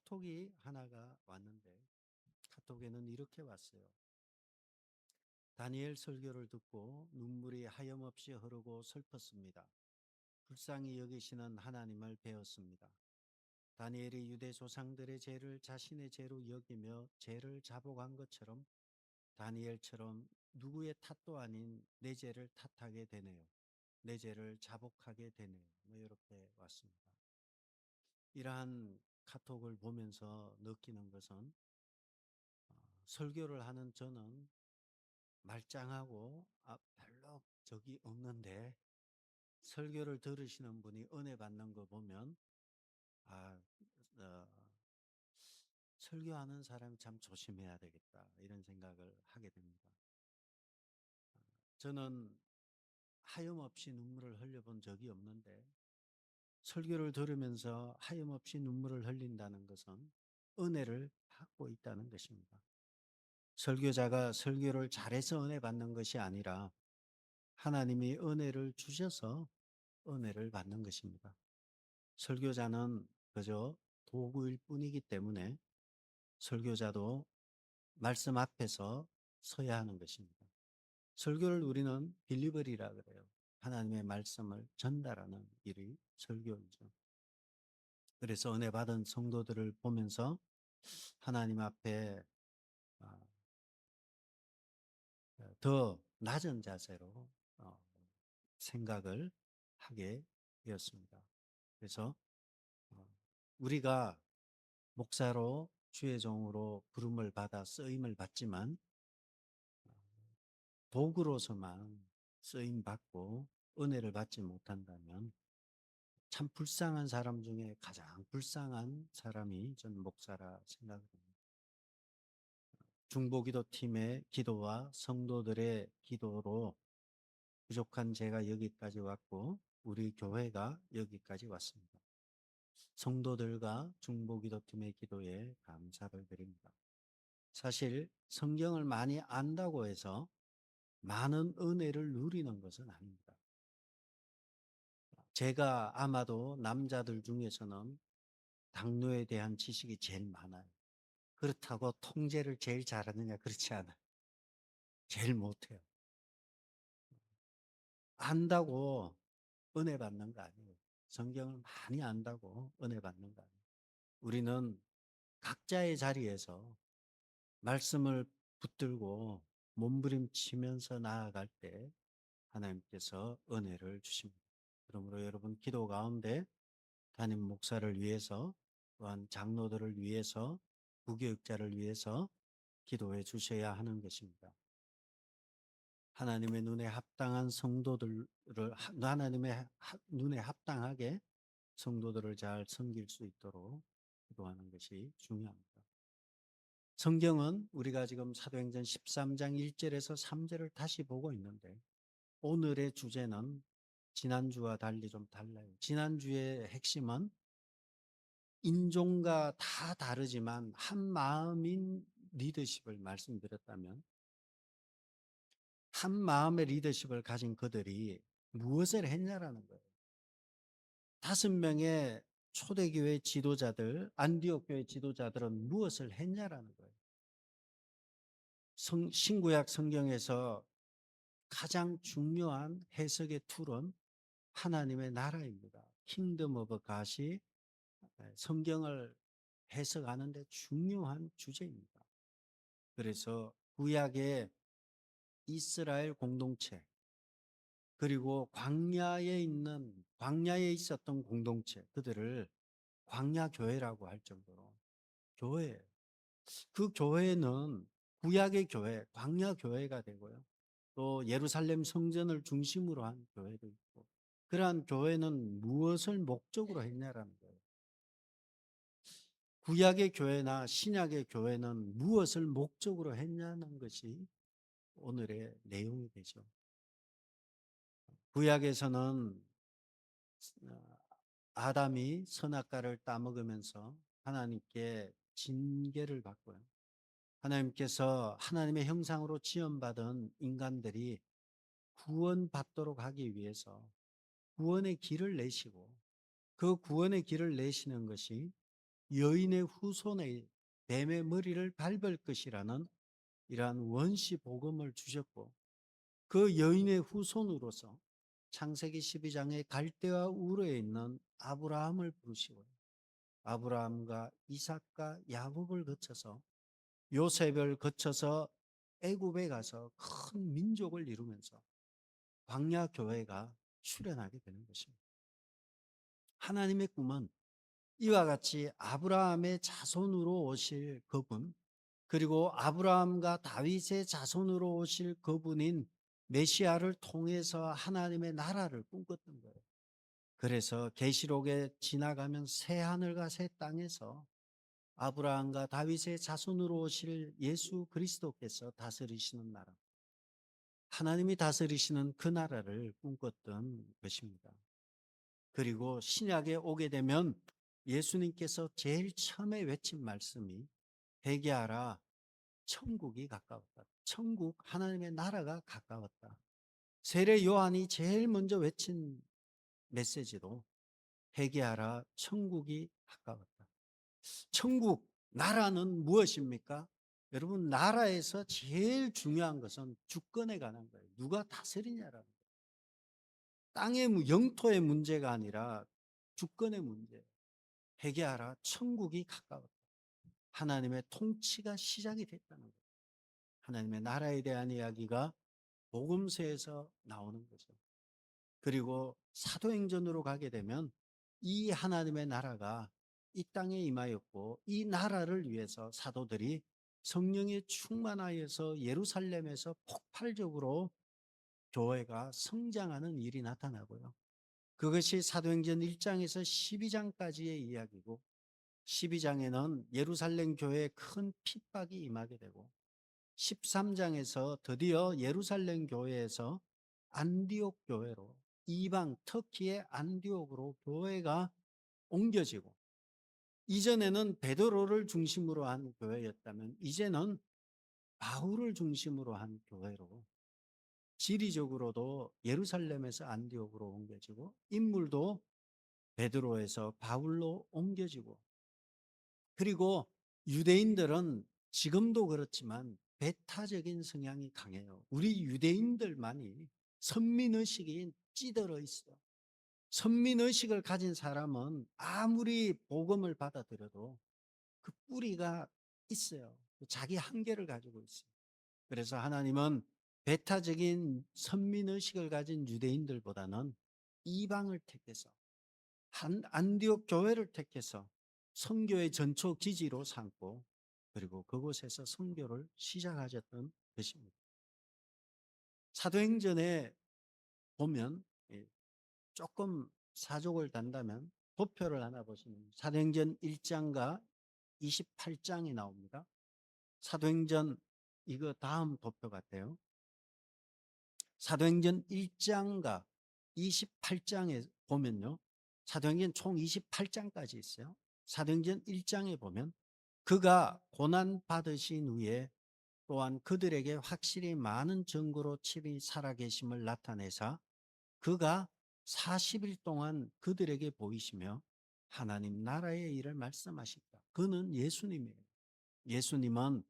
카톡이 하나가 왔는데 카톡에는 이렇게 왔어요. 다니엘 설교를 듣고 눈물이 하염없이 흐르고 슬펐습니다. 불쌍히 여기시는 하나님을 배웠습니다. 다니엘이 유대 조상들의 죄를 자신의 죄로 여기며 죄를 자복한 것처럼 다니엘처럼 누구의 탓도 아닌 내 죄를 탓하게 되네요. 내 죄를 자복하게 되네요. 이렇게 왔습니다. 이러한 카톡을 보면서 느끼는 것은 설교를 하는 저는 말짱하고 별로 적이 없는데 설교를 들으시는 분이 은혜 받는 거 보면 아, 어, 설교하는 사람이 참 조심해야 되겠다 이런 생각을 하게 됩니다. 저는 하염없이 눈물을 흘려본 적이 없는데 설교를 들으면서 하염없이 눈물을 흘린다는 것은 은혜를 받고 있다는 것입니다. 설교자가 설교를 잘해서 은혜 받는 것이 아니라 하나님이 은혜를 주셔서 은혜를 받는 것입니다. 설교자는 그저 도구일 뿐이기 때문에 설교자도 말씀 앞에서 서야 하는 것입니다. 설교를 우리는 딜리버리라 그래요. 하나님의 말씀을 전달하는 일이 설교이죠. 그래서 은혜 받은 성도들을 보면서 하나님 앞에 더 낮은 자세로 생각을 하게 되었습니다. 그래서 우리가 목사로 주의 종으로 부름을 받아 쓰임을 받지만 도구로서만 쓰임 받고 은혜를 받지 못한다면 참 불쌍한 사람 중에 가장 불쌍한 사람이 전 목사라 생각합니다. 중보기도팀의 기도와 성도들의 기도로 부족한 제가 여기까지 왔고 우리 교회가 여기까지 왔습니다. 성도들과 중보기도팀의 기도에 감사를 드립니다. 사실 성경을 많이 안다고 해서 많은 은혜를 누리는 것은 아닙니다. 제가 아마도 남자들 중에서는 당뇨에 대한 지식이 제일 많아요. 그렇다고 통제를 제일 잘하느냐 그렇지 않아요. 제일 못해요. 안다고 은혜 받는 거 아니에요. 성경을 많이 안다고 은혜 받는 거 아니에요. 우리는 각자의 자리에서 말씀을 붙들고 몸부림치면서 나아갈 때 하나님께서 은혜를 주십니다. 그러므로 여러분 기도 가운데 담임 목사를 위해서 또한 장로들을 위해서 부교육자를 위해서 기도해 주셔야 하는 것입니다. 하나님의 눈에 합당한 성도들을 하나님의 눈에 합당하게 성도들을 잘 섬길 수 있도록 기도하는 것이 중요합니다. 성경은 우리가 지금 사도행전 13장 1절에서 3절을 다시 보고 있는데 오늘의 주제는 지난주와 달리 좀 달라요. 지난주의 핵심은 인종과 다 다르지만 한 마음인 리더십을 말씀드렸다면 한 마음의 리더십을 가진 그들이 무엇을 했냐라는 거예요. 5명의 초대교회 지도자들, 안디옥 교회 지도자들은 무엇을 했냐라는 거예요. 신구약 성경에서 가장 중요한 해석의 툴은 하나님의 나라입니다. 킹덤 오브 갓이 성경을 해석하는 데 중요한 주제입니다. 그래서 구약의 이스라엘 공동체 그리고 광야에 있었던 공동체 그들을 광야 교회라고 할 정도로 교회예요. 그 교회는 구약의 교회, 광야 교회가 되고요. 또 예루살렘 성전을 중심으로 한 교회도 있고 그러한 교회는 무엇을 목적으로 했냐라는 거예요. 구약의 교회나 신약의 교회는 무엇을 목적으로 했냐는 것이 오늘의 내용이 되죠. 구약에서는 아담이 선악과를 따먹으면서 하나님께 징계를 받고요. 하나님께서 하나님의 형상으로 지음받은 인간들이 구원받도록 하기 위해서 구원의 길을 내시고 그 구원의 길을 내시는 것이 여인의 후손의 뱀의 머리를 밟을 것이라는 이러한 원시 복음을 주셨고, 그 여인의 후손으로서 창세기 12장의 갈대와 우르에 있는 아브라함을 부르시고, 아브라함과 이삭과 야곱을 거쳐서 요셉을 거쳐서 애굽에 가서 큰 민족을 이루면서 광야 교회가 출현하게 되는 것입니다. 하나님의 꿈은 이와 같이 아브라함의 자손으로 오실 그분, 그리고 아브라함과 다윗의 자손으로 오실 그분인 메시아를 통해서 하나님의 나라를 꿈꿨던 거예요. 그래서 계시록에 지나가면 새 하늘과 새 땅에서 아브라함과 다윗의 자손으로 오실 예수 그리스도께서 다스리시는 나라, 하나님이 다스리시는 그 나라를 꿈꿨던 것입니다. 그리고 신약에 오게 되면 예수님께서 제일 처음에 외친 말씀이 회개하라, 천국이 가까웠다. 천국, 하나님의 나라가 가까웠다. 세례 요한이 제일 먼저 외친 메시지도 회개하라, 천국이 가까웠다. 천국, 나라는 무엇입니까? 여러분, 나라에서 제일 중요한 것은 주권에 관한 거예요. 누가 다스리냐라는 거예요. 땅의 영토의 문제가 아니라 주권의 문제예요. 회개하라, 천국이 가까웠다. 하나님의 통치가 시작이 됐다는 거예요. 하나님의 나라에 대한 이야기가 복음서에서 나오는 거죠. 그리고 사도행전으로 가게 되면 이 하나님의 나라가 이 땅에 임하였고, 이 나라를 위해서 사도들이 성령에 충만하여서 예루살렘에서 폭발적으로 교회가 성장하는 일이 나타나고요. 그것이 사도행전 1장에서 12장까지의 이야기고, 12장에는 예루살렘 교회에 큰 핍박이 임하게 되고, 13장에서 드디어 예루살렘 교회에서 안디옥 교회로, 이방 터키의 안디옥으로 교회가 옮겨지고, 이전에는 베드로를 중심으로 한 교회였다면 이제는 바울을 중심으로 한 교회로, 지리적으로도 예루살렘에서 안디옥으로 옮겨지고, 인물도 베드로에서 바울로 옮겨지고, 그리고 유대인들은 지금도 그렇지만 배타적인 성향이 강해요. 우리 유대인들만이 선민의식이 찌들어 있어요. 선민의식을 가진 사람은 아무리 복음을 받아들여도 그 뿌리가 있어요. 자기 한계를 가지고 있어요. 그래서 하나님은 배타적인 선민의식을 가진 유대인들보다는 이방을 택해서 안디옥 교회를 택해서 선교의 전초 기지로 삼고, 그리고 그곳에서 선교를 시작하셨던 것입니다. 사도행전에 보면 조금 사족을 단다면 도표를 하나 보시면 사도행전 1장과 28장이 나옵니다. 사도행전, 이거 다음 도표 같아요. 사도행전 1장과 28장에 보면요, 사도행전 총 28장까지 있어요. 사도행전 1장에 보면 그가 고난 받으신 후에 또한 그들에게 확실히 많은 증거로 친히 살아계심을 나타내사 그가 40일 동안 그들에게 보이시며 하나님 나라의 일을 말씀하셨다. 그는 예수님이에요. 예수님은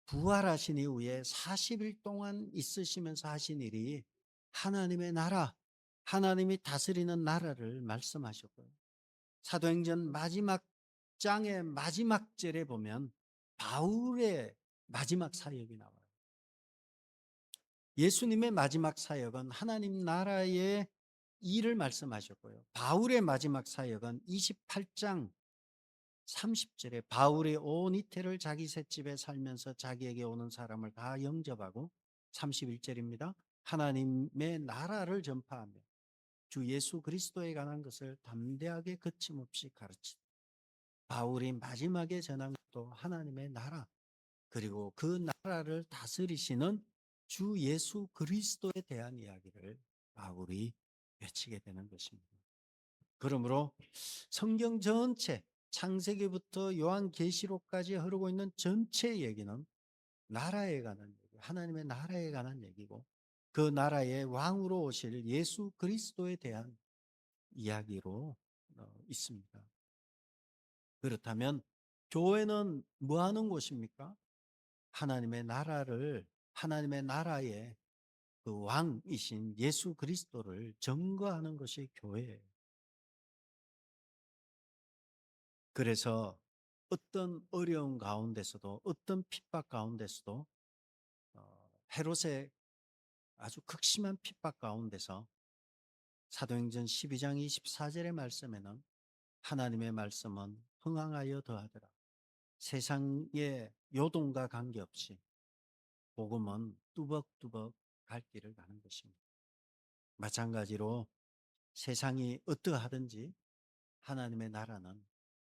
부활하신 이후에 40일 동안 있으시면서 하신 일이 하나님의 나라, 하나님이 다스리는 나라를 말씀하셨고요. 사도행전 마지막 장의 마지막 절에 보면 바울의 마지막 사역이 나와요. 예수님의 마지막 사역은 하나님 나라의 일을 말씀하셨고요. 바울의 마지막 사역은 28장 30절에 바울이 온 이태를 자기 셋집에 살면서 자기에게 오는 사람을 다 영접하고, 31절입니다. 하나님의 나라를 전파하며 주 예수 그리스도에 관한 것을 담대하게 거침없이 가르치다. 바울이 마지막에 전한 것도 하나님의 나라, 그리고 그 나라를 다스리시는 주 예수 그리스도에 대한 이야기를 바울이 외치게 되는 것입니다. 그러므로 성경 전체, 창세기부터 요한계시록까지 흐르고 있는 전체 얘기는 나라에 관한 얘기, 하나님의 나라에 관한 얘기고, 그 나라의 왕으로 오실 예수 그리스도에 대한 이야기로 있습니다. 그렇다면 교회는 뭐 하는 곳입니까? 하나님의 나라의 그 왕이신 예수 그리스도를 증거하는 것이 교회예요. 그래서 어떤 어려운 가운데서도, 어떤 핍박 가운데서도, 헤롯의 아주 극심한 핍박 가운데서 사도행전 12장 24절의 말씀에는 하나님의 말씀은 흥황하여 더하더라. 세상의 요동과 관계없이 복음은 뚜벅뚜벅 갈 길을 가는 것입니다. 마찬가지로 세상이 어떠하든지 하나님의 나라는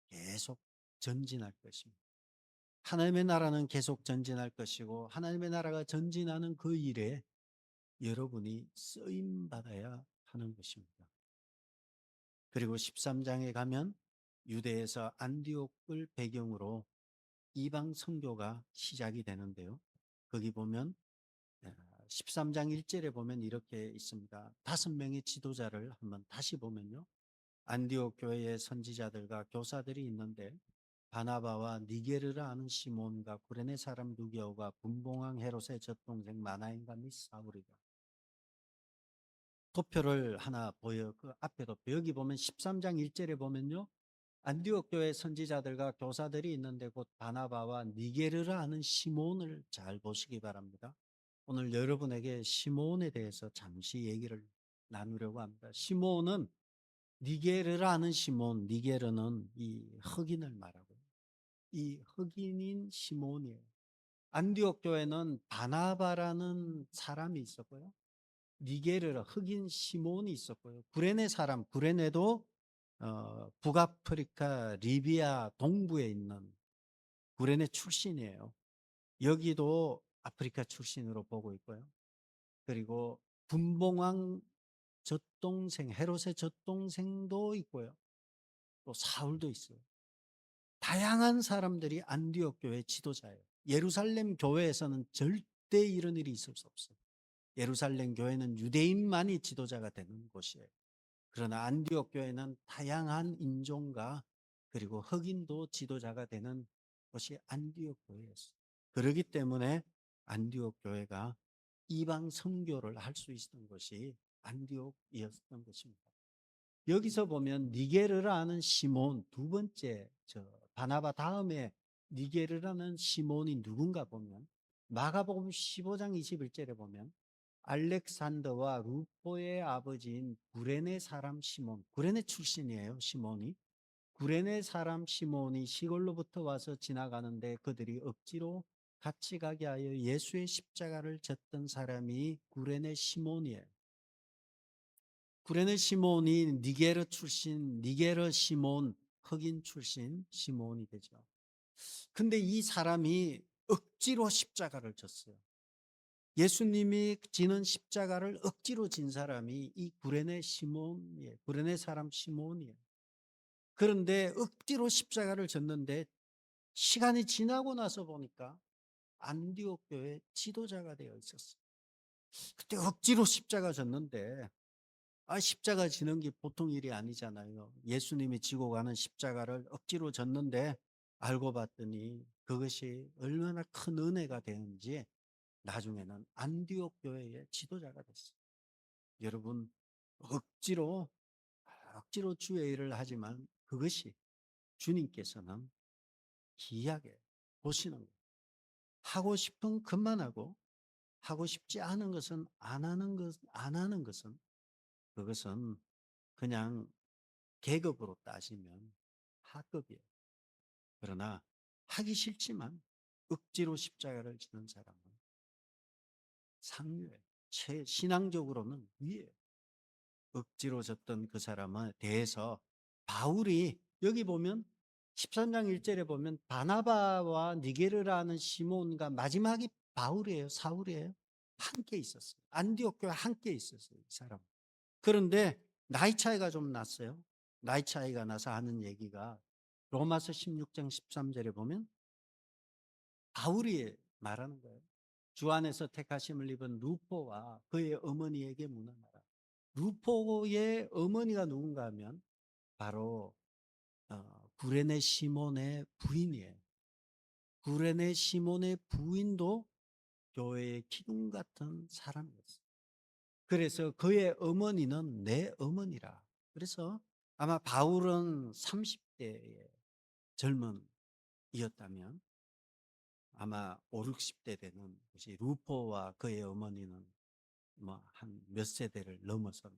계속 전진할 것입니다. 하나님의 나라는 계속 전진할 것이고, 하나님의 나라가 전진하는 그 일에 여러분이 쓰임 받아야 하는 것입니다. 그리고 13장에 가면 유대에서 안디옥을 배경으로 이방 선교가 시작이 되는데요. 거기 보면 13장 1절에 보면 이렇게 있습니다. 5명의 지도자를 한번 다시 보면요. 안디옥 교회의 선지자들과 교사들이 있는데 바나바와 니게르라 하는 시몬과 구레네 사람 누기오가 분봉왕 헤롯의 젖동생 마나인과 및 사울이다. 도표를 하나 보여. 그 앞에 도표. 여기 보면 13장 1절에 보면요. 안디옥 교회 선지자들과 교사들이 있는데 곧 바나바와 니게르라 하는 시몬을 잘 보시기 바랍니다. 오늘 여러분에게 시몬에 대해서 잠시 얘기를 나누려고 합니다. 시몬은 니게르라 하는 시몬, 니게르는 이 흑인을 말하고요. 이 흑인인 시몬이에요. 안디옥 교회는 바나바라는 사람이 있었고요. 니게르라 흑인 시몬이 있었고요. 구레네 사람, 구레네도 북아프리카 리비아 동부에 있는 구레네 출신이에요. 여기도 아프리카 출신으로 보고 있고요. 그리고 분봉왕 젖동생 헤롯의 젖동생도 있고요. 또 사울도 있어요. 다양한 사람들이 안디옥 교회 지도자예요. 예루살렘 교회에서는 절대 이런 일이 있을 수 없어요. 예루살렘 교회는 유대인만이 지도자가 되는 곳이에요. 그러나 안디옥 교회는 다양한 인종과 그리고 흑인도 지도자가 되는 곳이 안디옥 교회였어요. 그렇기 때문에 안디옥 교회가 이방 선교를 할 수 있었던 것이 안디옥이었던 것입니다. 여기서 보면 니게르라는 시몬, 두 번째 바나바 다음에 니게르라는 시몬이 누군가 보면 마가복음 15장 21절에 보면 알렉산더와 루포의 아버지인 구레네 사람 시몬, 구레네 출신이에요. 시몬이. 구레네 사람 시몬이 시골로부터 와서 지나가는데 그들이 억지로 같이 가게 하여 예수의 십자가를 졌던 사람이 구레네 시몬이에요. 구레네 시몬이 니게르 출신, 니게르 시몬, 흑인 출신 시몬이 되죠. 근데 이 사람이 억지로 십자가를 졌어요. 예수님이 지는 십자가를 억지로 진 사람이 이 구레네 시몬이에요. 구레네 사람 시몬이에요. 그런데 억지로 십자가를 졌는데 시간이 지나고 나서 보니까 안디옥 교회 지도자가 되어 있었어요. 그때 억지로 십자가 졌는데 십자가 지는 게 보통 일이 아니잖아요. 예수님이 지고 가는 십자가를 억지로 졌는데 알고 봤더니 그것이 얼마나 큰 은혜가 되는지 나중에는 안디옥 교회의 지도자가 됐어요. 여러분 억지로 주의 일을 하지만 그것이 주님께서는 기이하게 보시는 거예요. 하고 싶은 것만 하고 하고 싶지 않은 것은 안 하는 것은 그것은 그냥 계급으로 따지면 하급이에요. 그러나 하기 싫지만 억지로 십자가를 지는 사람은 상류예요. 신앙적으로는 위에요. 억지로 졌던 그 사람에 대해서 바울이 여기 보면 13장 1절에 보면 바나바와 니게르라는 시몬과 마지막이 바울이에요. 사울이에요. 함께 있었어요. 안디옥 교회 함께 있었어요. 이 사람. 그런데 나이 차이가 좀 났어요. 나이 차이가 나서 하는 얘기가 로마서 16장 13절에 보면 바울이 말하는 거예요. 주 안에서 택하심을 입은 루포와 그의 어머니에게 문안하라. 루포의 어머니가 누군가 하면 바로 구레네 시몬의 부인이에요. 구레네 시몬의 부인도 교회의 기둥 같은 사람이었어요. 그래서 그의 어머니는 내 어머니라. 그래서 아마 바울은 30대의 젊은이였다면 아마 5, 60대 되는 것이 루포와 그의 어머니는 뭐 한 몇 세대를 넘어선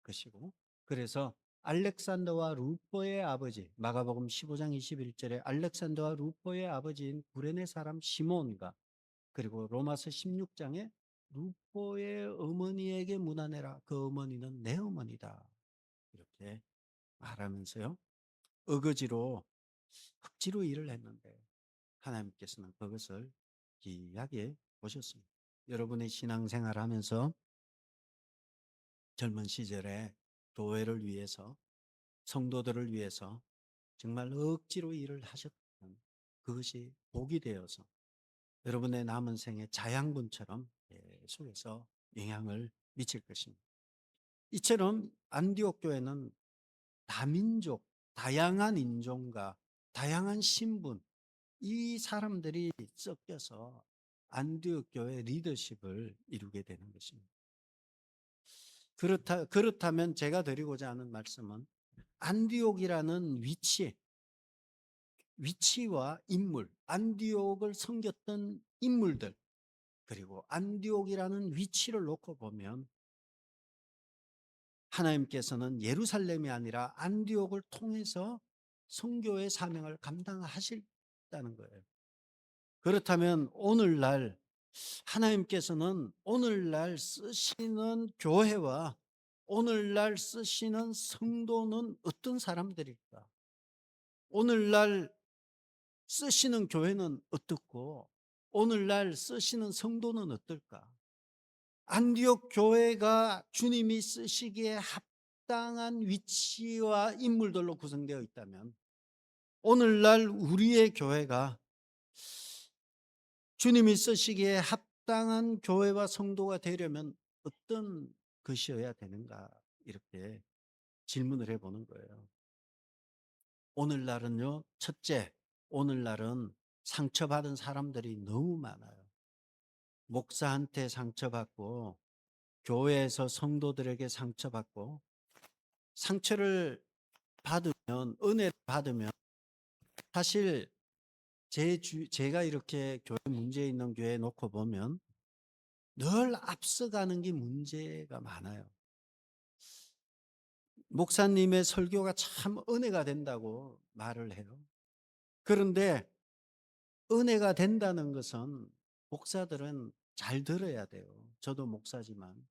것이고, 그래서 알렉산더와 루포의 아버지, 마가복음 15장 21절에 알렉산더와 루포의 아버지인 구레네 사람 시몬과, 그리고 로마서 16장에 루포의 어머니에게 문안해라. 그 어머니는 내 어머니다. 이렇게 말하면서요, 어거지로 억지로 일을 했는데 하나님께서는 그것을 귀하게 보셨습니다. 여러분의 신앙생활 하면서 젊은 시절에 교회를 위해서, 성도들을 위해서 정말 억지로 일을 하셨다면 그것이 복이 되어서 여러분의 남은 생에 자양분처럼 계속해서 영향을 미칠 것입니다. 이처럼 안디옥 교회는 다민족, 다양한 인종과 다양한 신분, 이 사람들이 섞여서 안디옥 교회 리더십을 이루게 되는 것입니다. 그렇다면 제가 드리고자 하는 말씀은 안디옥이라는 위치와 인물, 안디옥을 섬겼던 인물들, 그리고 안디옥이라는 위치를 놓고 보면 하나님께서는 예루살렘이 아니라 안디옥을 통해서 선교의 사명을 감당하실다는 거예요. 그렇다면 오늘날 하나님께서는 오늘날 쓰시는 교회와 오늘날 쓰시는 성도는 어떤 사람들일까? 오늘날 쓰시는 교회는 어떻고 오늘날 쓰시는 성도는 어떨까? 안디옥 교회가 주님이 쓰시기에 합당한 위치와 인물들로 구성되어 있다면 오늘날 우리의 교회가 주님이 쓰시기에 합당한 교회와 성도가 되려면 어떤 것이어야 되는가, 이렇게 질문을 해보는 거예요. 오늘날은요, 첫째, 오늘날은 상처받은 사람들이 너무 많아요. 목사한테 상처받고 교회에서 성도들에게 상처받고, 상처를 받으면, 은혜를 받으면 사실 제가 이렇게 교회 문제 있는 교회에 놓고 보면 늘 앞서가는 게 문제가 많아요. 목사님의 설교가 참 은혜가 된다고 말을 해요. 그런데 은혜가 된다는 것은 목사들은 잘 들어야 돼요. 저도 목사지만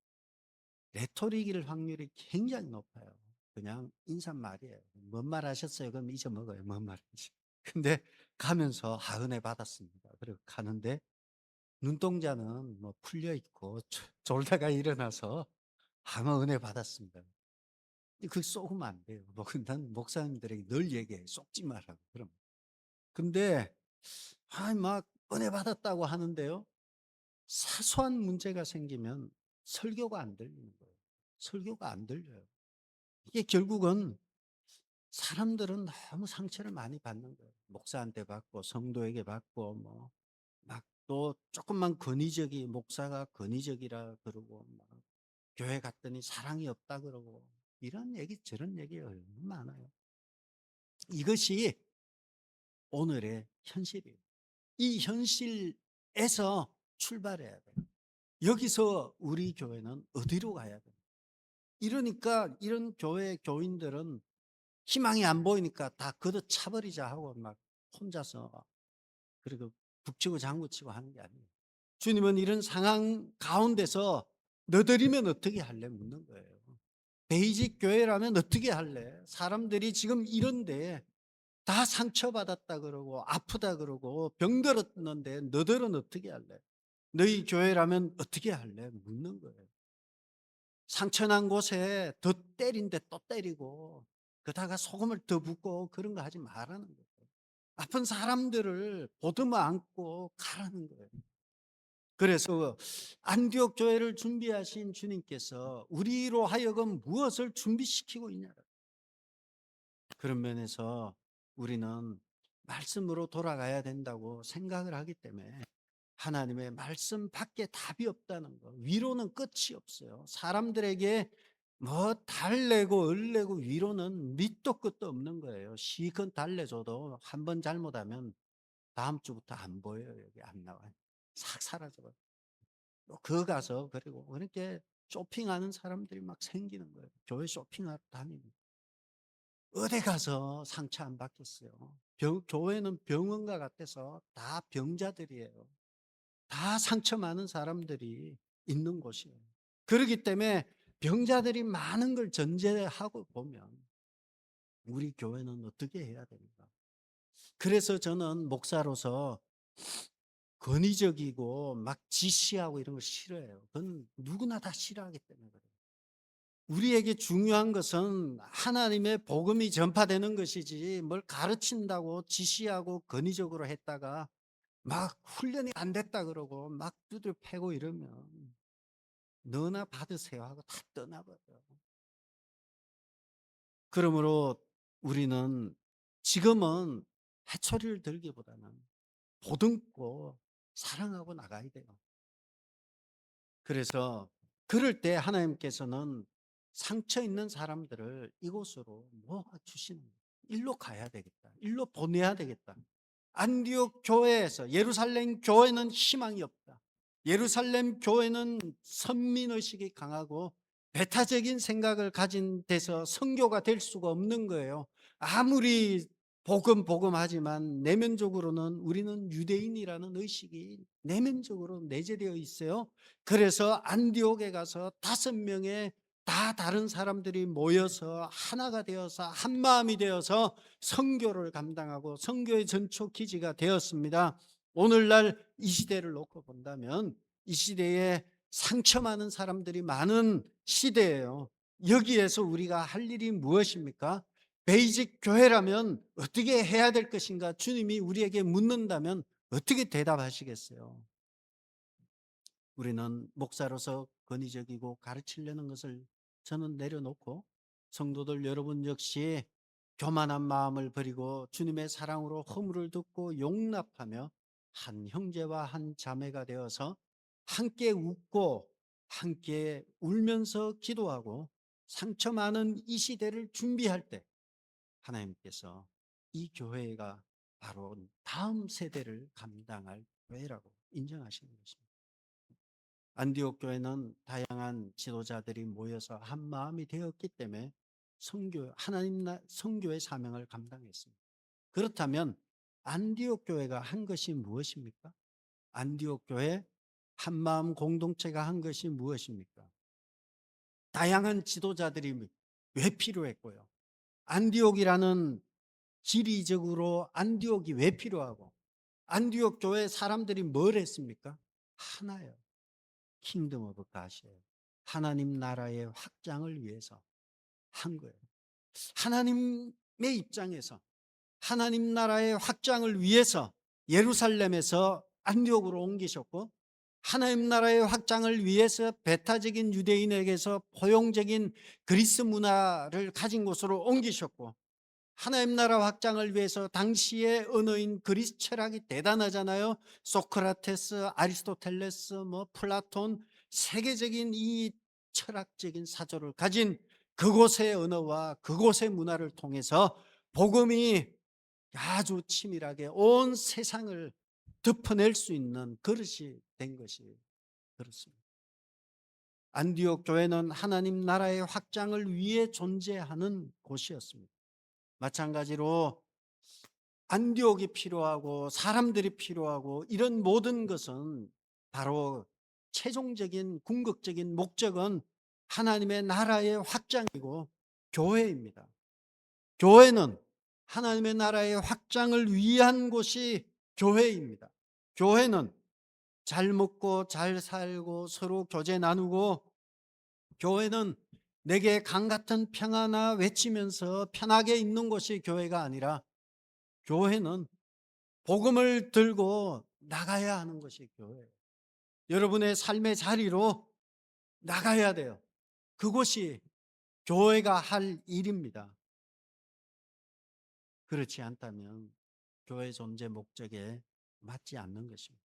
레토릭일 확률이 굉장히 높아요. 그냥 인사말이에요. 뭔 말 하셨어요? 그럼 잊어먹어요. 뭔 말인지. 근데 가면서 은혜 받았습니다. 그리고 가는데 눈동자는 뭐 풀려 있고 졸다가 일어나서 뭐 은혜 받았습니다. 그 쏘면 안 돼요. 난 목사님들에게 늘 얘기해. 쏘지 말라고. 그럼. 근데 막 은혜 받았다고 하는데요, 사소한 문제가 생기면 설교가 안 들리는 거예요. 설교가 안 들려요. 이게 결국은 사람들은 너무 상처를 많이 받는 거예요. 목사한테 받고 성도에게 받고 뭐 막 또 조금만 목사가 권위적이라 그러고 막 교회 갔더니 사랑이 없다 그러고 이런 얘기 저런 얘기 얼마나 많아요. 이것이 오늘의 현실이에요. 이 현실에서 출발해야 돼요. 여기서 우리 교회는 어디로 가야 돼요? 이러니까 이런 교회 교인들은 희망이 안 보이니까 다 걷어차버리자 하고 막 혼자서 그리고 북치고 장구치고 하는 게 아니에요. 주님은 이런 상황 가운데서 너들이면 어떻게 할래? 묻는 거예요. 베이직 교회라면 어떻게 할래? 사람들이 지금 이런데 다 상처받았다 그러고 아프다 그러고 병들었는데 너들은 어떻게 할래? 너희 교회라면 어떻게 할래? 묻는 거예요. 상처난 곳에 더 때린데 또 때리고 그러다가 소금을 더 붓고 그런 거 하지 말라는 거예요. 아픈 사람들을 보듬어 안고 가라는 거예요. 그래서 안디옥 교회를 준비하신 주님께서 우리로 하여금 무엇을 준비시키고 있냐, 그런 면에서 우리는 말씀으로 돌아가야 된다고 생각을 하기 때문에 하나님의 말씀 밖에 답이 없다는 거. 위로는 끝이 없어요. 사람들에게 뭐 달래고 을내고 위로는 밑도 끝도 없는 거예요. 실컷 달래줘도 한 번 잘못하면 다음 주부터 안 보여요. 여기 안 나와요. 싹 사라져요. 또 그 가서 그리고 그렇게 쇼핑하는 사람들이 막 생기는 거예요. 교회 쇼핑하러 다니는. 어디 가서 상처 안 받겠어요. 교회는 병원과 같아서 다 병자들이에요. 다 상처 많은 사람들이 있는 곳이에요. 그렇기 때문에 병자들이 많은 걸 전제하고 보면 우리 교회는 어떻게 해야 됩니까? 그래서 저는 목사로서 권위적이고 막 지시하고 이런 거 싫어해요. 그건 누구나 다 싫어하기 때문에 그래요. 우리에게 중요한 것은 하나님의 복음이 전파되는 것이지 뭘 가르친다고 지시하고 권위적으로 했다가 막 훈련이 안 됐다 그러고 막 두들 패고 이러면 너나 받으세요 하고 다 떠나버려요. 그러므로 우리는 지금은 해초리를 들기보다는 보듬고 사랑하고 나가야 돼요. 그래서 그럴 때 하나님께서는 상처 있는 사람들을 이곳으로 모아주시는 거예요. 일로 가야 되겠다. 일로 보내야 되겠다. 안디옥 교회에서 예루살렘 교회는 희망이 없다. 예루살렘 교회는 선민의식이 강하고 배타적인 생각을 가진 데서 선교가 될 수가 없는 거예요. 아무리 복음 하지만 내면적으로는 우리는 유대인이라는 의식이 내면적으로 내재되어 있어요. 그래서 안디옥에 가서 5명의 다 다른 사람들이 모여서 하나가 되어서 한 마음이 되어서 선교를 감당하고 선교의 전초 기지가 되었습니다. 오늘날 이 시대를 놓고 본다면 이 시대에 상처 많은 사람들이 많은 시대예요. 여기에서 우리가 할 일이 무엇입니까? 베이직 교회라면 어떻게 해야 될 것인가? 주님이 우리에게 묻는다면 어떻게 대답하시겠어요? 우리는 목사로서 권위적이고 가르치려는 것을 저는 내려놓고 성도들 여러분 역시 교만한 마음을 버리고 주님의 사랑으로 허물을 듣고 용납하며 한 형제와 한 자매가 되어서 함께 웃고 함께 울면서 기도하고 상처 많은 이 시대를 준비할 때 하나님께서 이 교회가 바로 다음 세대를 감당할 교회라고 인정하시는 것입니다. 안디옥 교회는 다양한 지도자들이 모여서 한 마음이 되었기 때문에 선교의 사명을 감당했습니다. 그렇다면 안디옥 교회가 한 것이 무엇입니까? 안디옥 교회 한 마음 공동체가 한 것이 무엇입니까? 다양한 지도자들이 왜 필요했고요? 안디옥이라는 지리적으로 안디옥이 왜 필요하고 안디옥 교회 사람들이 뭘 했습니까? 하나요. 킹덤 오브 갓이에요. 하나님 나라의 확장을 위해서 한 거예요. 하나님의 입장에서 하나님 나라의 확장을 위해서 예루살렘에서 안디옥으로 옮기셨고 하나님 나라의 확장을 위해서 배타적인 유대인에게서 포용적인 그리스 문화를 가진 곳으로 옮기셨고 하나님 나라 확장을 위해서 당시의 언어인 그리스 철학이 대단하잖아요. 소크라테스, 아리스토텔레스, 플라톤 세계적인 이 철학적인 사조를 가진 그곳의 언어와 그곳의 문화를 통해서 복음이 아주 치밀하게 온 세상을 덮어낼 수 있는 그릇이 된 것이 그렇습니다. 안디옥 교회는 하나님 나라의 확장을 위해 존재하는 곳이었습니다. 마찬가지로 안디옥이 필요하고 사람들이 필요하고 이런 모든 것은 바로 최종적인 궁극적인 목적은 하나님의 나라의 확장이고 교회입니다. 교회는 하나님의 나라의 확장을 위한 곳이 교회입니다. 교회는 잘 먹고 잘 살고 서로 교제 나누고 교회는 내게 강 같은 평화나 외치면서 편하게 있는 곳이 교회가 아니라 교회는 복음을 들고 나가야 하는 것이 교회예요. 여러분의 삶의 자리로 나가야 돼요. 그곳이 교회가 할 일입니다. 그렇지 않다면 교회 존재 목적에 맞지 않는 것입니다.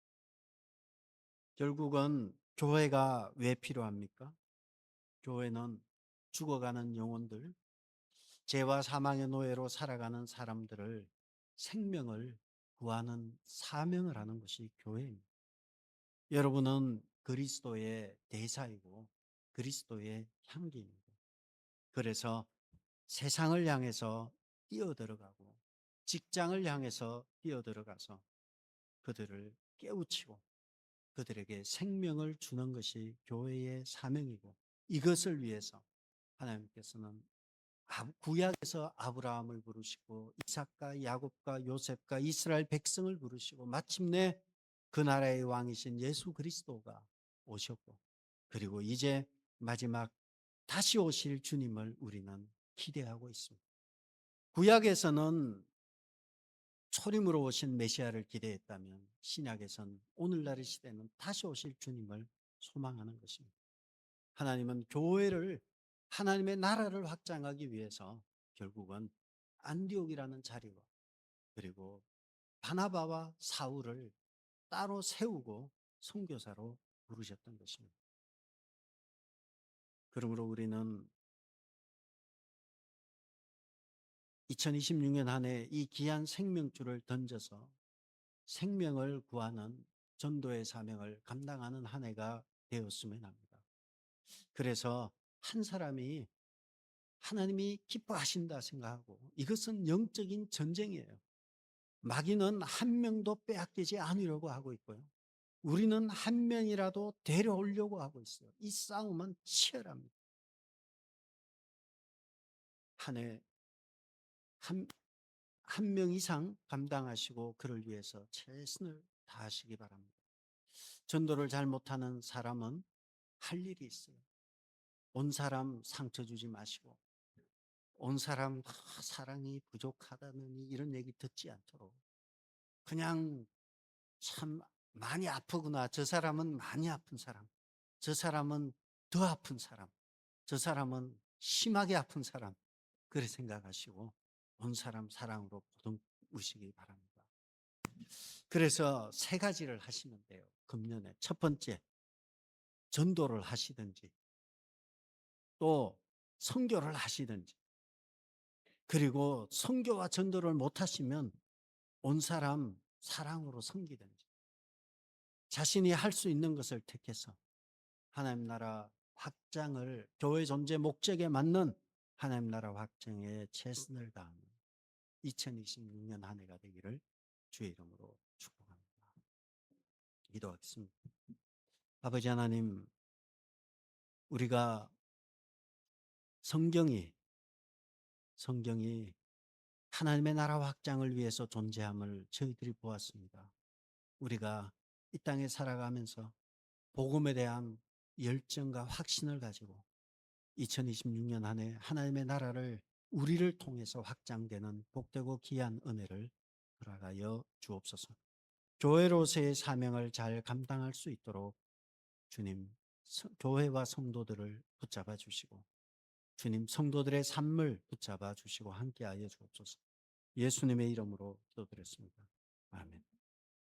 결국은 교회가 왜 필요합니까? 교회는 죽어가는 영혼들, 죄와 사망의 노예로 살아가는 사람들을 생명을 구하는 사명을 하는 것이 교회입니다. 여러분은 그리스도의 대사이고 그리스도의 향기입니다. 그래서 세상을 향해서 뛰어들어가고 직장을 향해서 뛰어들어가서 그들을 깨우치고 그들에게 생명을 주는 것이 교회의 사명이고, 이것을 위해서 하나님께서는 구약에서 아브라함을 부르시고 이삭과 야곱과 요셉과 이스라엘 백성을 부르시고 마침내 그 나라의 왕이신 예수 그리스도가 오셨고, 그리고 이제 마지막 다시 오실 주님을 우리는 기대하고 있습니다. 구약에서는 초림으로 오신 메시아를 기대했다면 신약에선 오늘날의 시대는 다시 오실 주님을 소망하는 것입니다. 하나님은 교회를, 하나님의 나라를 확장하기 위해서 결국은 안디옥이라는 자리와 그리고 바나바와 사울을 따로 세우고 선교사로 부르셨던 것입니다. 그러므로 우리는 2026년 한 해 이 귀한 생명줄을 던져서 생명을 구하는 전도의 사명을 감당하는 한 해가 되었으면 합니다. 그래서 한 사람이 하나님이 기뻐하신다 생각하고, 이것은 영적인 전쟁이에요. 마귀는 한 명도 빼앗기지 않으려고 하고 있고요. 우리는 한 명이라도 데려오려고 하고 있어요. 이 싸움은 치열합니다. 한 해 한 명 이상 감당하시고 그를 위해서 최선을 다하시기 바랍니다. 전도를 잘 못하는 사람은 할 일이 있어요. 온 사람 상처 주지 마시고, 온 사람 사랑이 부족하다느니 이런 얘기 듣지 않도록, 그냥 참 많이 아프구나, 저 사람은 많이 아픈 사람, 저 사람은 더 아픈 사람, 저 사람은 심하게 아픈 사람, 그렇게 생각하시고 온 사람 사랑으로 보듬으시기 바랍니다. 그래서 세 가지를 하시면 돼요. 금년에 첫 번째, 전도를 하시든지 또 선교를 하시든지, 그리고 선교와 전도를 못하시면 온 사람 사랑으로 섬기든지, 자신이 할 수 있는 것을 택해서 하나님 나라 확장을, 교회 존재 목적에 맞는 하나님 나라 확장에 최선을 다하는 2026년 한 해가 되기를 주의 이름으로 축복합니다. 기도하겠습니다. 아버지 하나님, 우리가 성경이 하나님의 나라 확장을 위해서 존재함을 저희들이 보았습니다. 우리가 이 땅에 살아가면서 복음에 대한 열정과 확신을 가지고 2026년 한 해 하나님의 나라를 우리를 통해서 확장되는 복되고 귀한 은혜를 허락하여 주옵소서. 교회로서의 사명을 잘 감당할 수 있도록 주님, 교회와 성도들을 붙잡아 주시고, 주님, 성도들의 삶을 붙잡아 주시고 함께하여 주옵소서. 예수님의 이름으로 기도드렸습니다. 아멘.